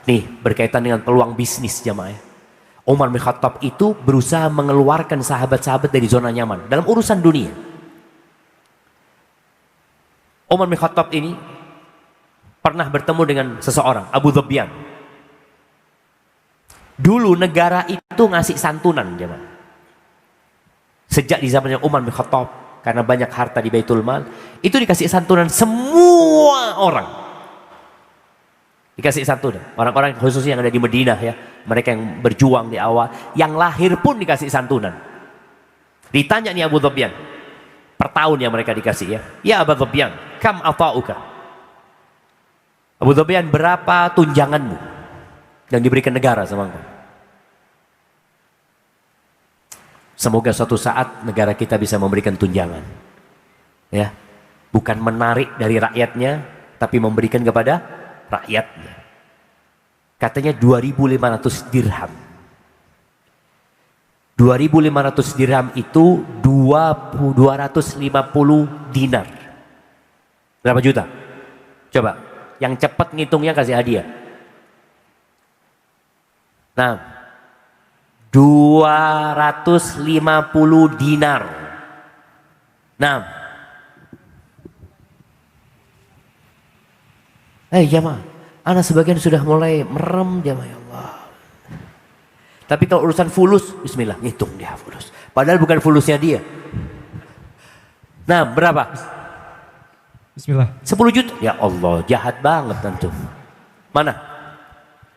Nih, berkaitan dengan peluang bisnis jamaah. Umar bin Khattab itu berusaha mengeluarkan sahabat-sahabat dari zona nyaman dalam urusan dunia. Umar bin Khattab ini pernah bertemu dengan seseorang, Abu Dhubyan. Dulu negara itu ngasih santunan jamaah. Sejak di zamannya Umar bin Khattab, karena banyak harta di Baitul Mal, itu dikasih santunan semua orang. Dikasih santunan. Orang-orang khususnya yang ada di Madinah ya, mereka yang berjuang di awal, yang lahir pun dikasih santunan. Ditanya nih Abu Dhubyan, per tahun yang mereka dikasih ya. Ya Abu Dhubyan, kam ata'uka? Abu Dhubyan, berapa tunjanganmu yang diberikan negara sama engkau? Semoga suatu saat negara kita bisa memberikan tunjangan. Ya. Bukan menarik dari rakyatnya, tapi memberikan kepada rakyatnya. Katanya 2.500 dirham. 2.500 dirham itu 250 dinar. Berapa juta? Coba, yang cepat ngitungnya kasih hadiah. Nah, 250 dinar. Nah, jamaah, anak sebagian sudah mulai merem jamaah, ya Allah. Tapi kalau urusan fulus, bismillah, ngitung dia fulus. Padahal bukan fulusnya dia. Nah, berapa? Bismillah. 10 juta. Ya Allah, jahat banget tentu. Mana?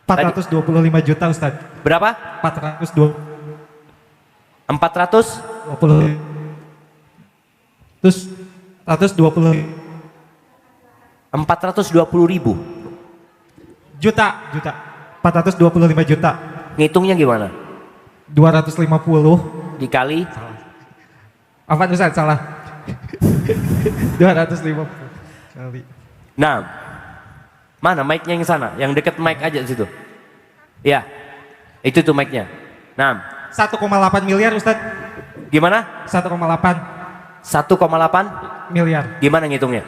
425 juta Ustaz. Berapa? 420. 420 ribu. Juta. 425 juta. Ngitungnya gimana? 250 dikali. Apa Ustaz? Salah. 250 kali. Nah, mana mic-nya yang sana? Yang deket mic aja di situ. Ya, itu tuh mic-nya. Nah, 1,8 miliar Ustaz. Gimana? 1,8 miliar. Gimana ngitungnya?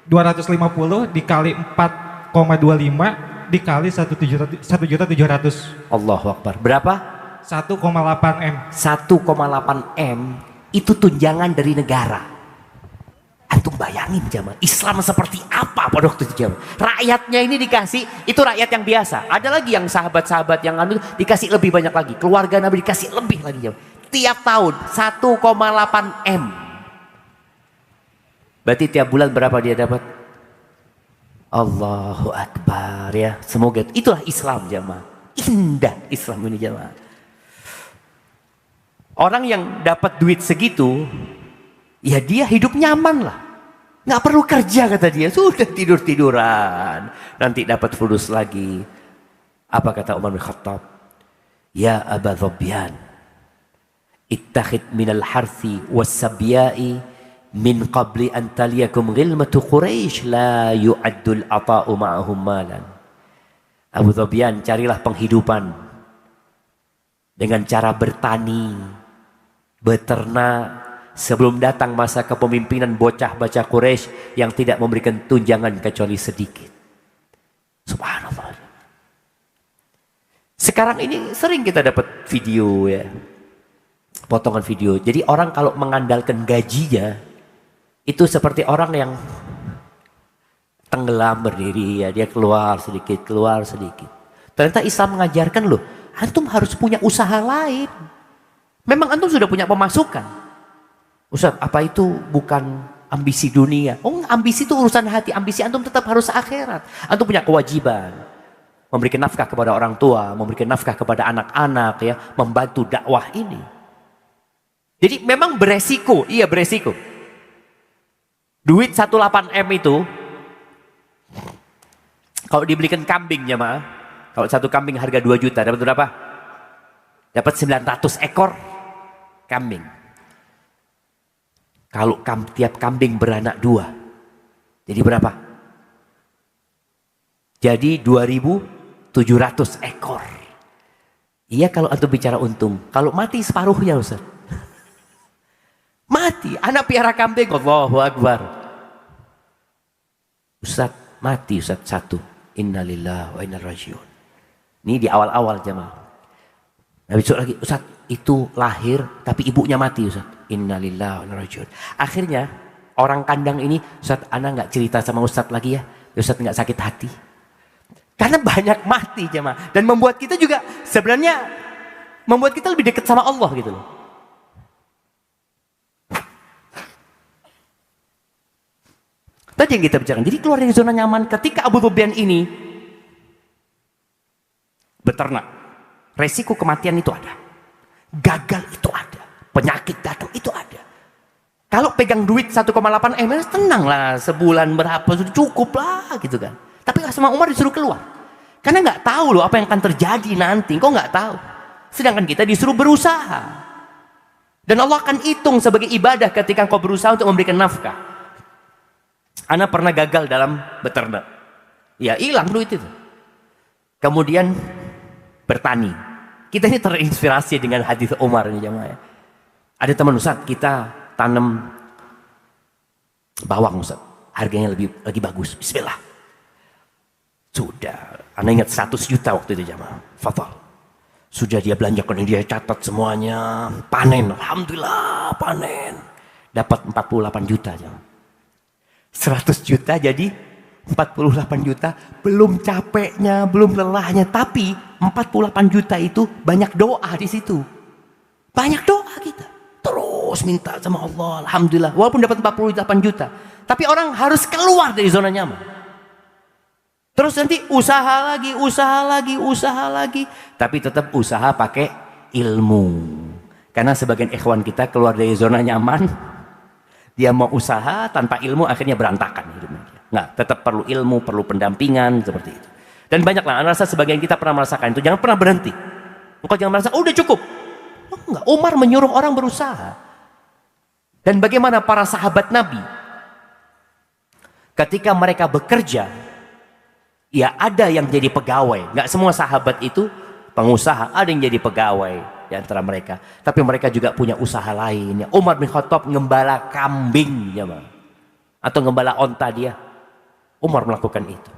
250 dikali 4,25 dikali 1.700.000. Allahu Akbar. Berapa? 1,8 M. 1,8 M itu tunjangan dari negara. Antum bayangin jamaah, Islam seperti apa pada waktu itu jamaah. Rakyatnya ini dikasih, itu rakyat yang biasa. Ada lagi yang sahabat-sahabat yang dikasih lebih banyak lagi. Keluarga Nabi dikasih lebih lagi jamaah. Tiap tahun 1,8 M. Berarti tiap bulan berapa dia dapat? Allahu Akbar ya. Semoga itulah Islam jamaah. Indah Islam ini jamaah. Orang yang dapat duit segitu, ya dia hidup nyaman lah. Nggak perlu kerja kata dia. Sudah tidur-tiduran. Nanti dapat fulus lagi. Apa kata Umar bin Khattab? Ya Aba Dhubyan, ittakhid minal harthi was-sabyai min qabli an taliyakum ghilmatu Quraisy la yu'addul ata'u ma'ahum malan. Abu Dhubyan, carilah penghidupan dengan cara bertani, beternak, sebelum datang masa kepemimpinan bocah-bocah Quraisy yang tidak memberikan tunjangan kecuali sedikit. Subhanallah. Sekarang ini sering kita dapat video ya, potongan video. Jadi orang kalau mengandalkan gajinya, itu seperti orang yang tenggelam berdiri ya, dia keluar sedikit. Ternyata Islam mengajarkan loh, antum harus punya usaha lain. Memang antum sudah punya pemasukan. Ustaz, apa itu bukan ambisi dunia? Oh, ambisi itu urusan hati. Ambisi antum tetap harus akhirat. Antum punya kewajiban memberikan nafkah kepada orang tua, memberikan nafkah kepada anak-anak ya, membantu dakwah ini. Jadi memang beresiko, iya beresiko. Duit 18 M itu kalau dibelikan kambing jemaah, kalau satu kambing harga 2 juta, dapat berapa? Dapat 900 ekor kambing. Kalau tiap kambing beranak 2, jadi berapa? Jadi 2.700 ekor. Iya kalau antum bicara untung, kalau mati separuhnya Ustaz. Mati, anak piara kambing, Allahu Akbar. Ustaz, mati Ustaz satu. Innalillahi wa inna ilaihi raji'un. Ini di awal-awal jamaah. Nah, besok lagi, Ustaz, itu lahir tapi ibunya mati, Ustaz. Innalillahi wa inna ilaihi raji'un. Akhirnya orang kandang ini, Ustaz, ana nggak cerita sama Ustaz lagi ya. Ustaz nggak sakit hati. Karena banyak mati jemaah. Dan membuat kita juga sebenarnya membuat kita lebih dekat sama Allah gitu loh. Tadi yang kita bicarakan. Jadi keluar dari zona nyaman ketika Abu Dhubyan ini beternak. Resiko kematian itu ada. Gagal itu ada. Penyakit datang itu ada. Kalau pegang duit 1,8 M, tenang lah, sebulan berapa sudah cukup lah gitu kan. Tapi sama Umar disuruh keluar. Karena nggak tahu loh apa yang akan terjadi nanti. Kok nggak tahu. Sedangkan kita disuruh berusaha. Dan Allah akan hitung sebagai ibadah ketika engkau berusaha untuk memberikan nafkah. Ana pernah gagal dalam beternak. Ya hilang duit itu. Kemudian bertani. Kita ini terinspirasi dengan hadis Umar ini jamaah ya. Ada teman Ustaz, kita tanam bawang Ustaz. Harganya lagi bagus. Bismillah. Sudah. Anda ingat 100 juta waktu itu jamaah. Fadhal. Sudah dia belanjakan, dia catat semuanya. Panen. Alhamdulillah panen. Dapat 48 juta jamaah. 100 juta jadi 48 juta. Belum capeknya, belum lelahnya. Tapi 48 juta itu banyak doa di situ. Banyak doa kita. Terus minta sama Allah, alhamdulillah. Walaupun dapat 48 juta, tapi orang harus keluar dari zona nyaman. Terus nanti usaha lagi. Tapi tetap usaha pakai ilmu. Karena sebagian ikhwan kita keluar dari zona nyaman, dia mau usaha tanpa ilmu akhirnya berantakan hidupnya. Nah, tetap perlu ilmu, perlu pendampingan seperti itu. Dan banyaklah, saya rasa sebagian kita pernah merasakan itu. Jangan pernah berhenti. Engkau jangan merasa, oh udah cukup. Enggak, Umar menyuruh orang berusaha. Dan bagaimana para sahabat Nabi ketika mereka bekerja, ya ada yang jadi pegawai. Enggak semua sahabat itu pengusaha, ada yang jadi pegawai di antara mereka. Tapi mereka juga punya usaha lain. Umar bin Khattab ngembala kambing ya, atau ngembala onta dia. Umar melakukan itu.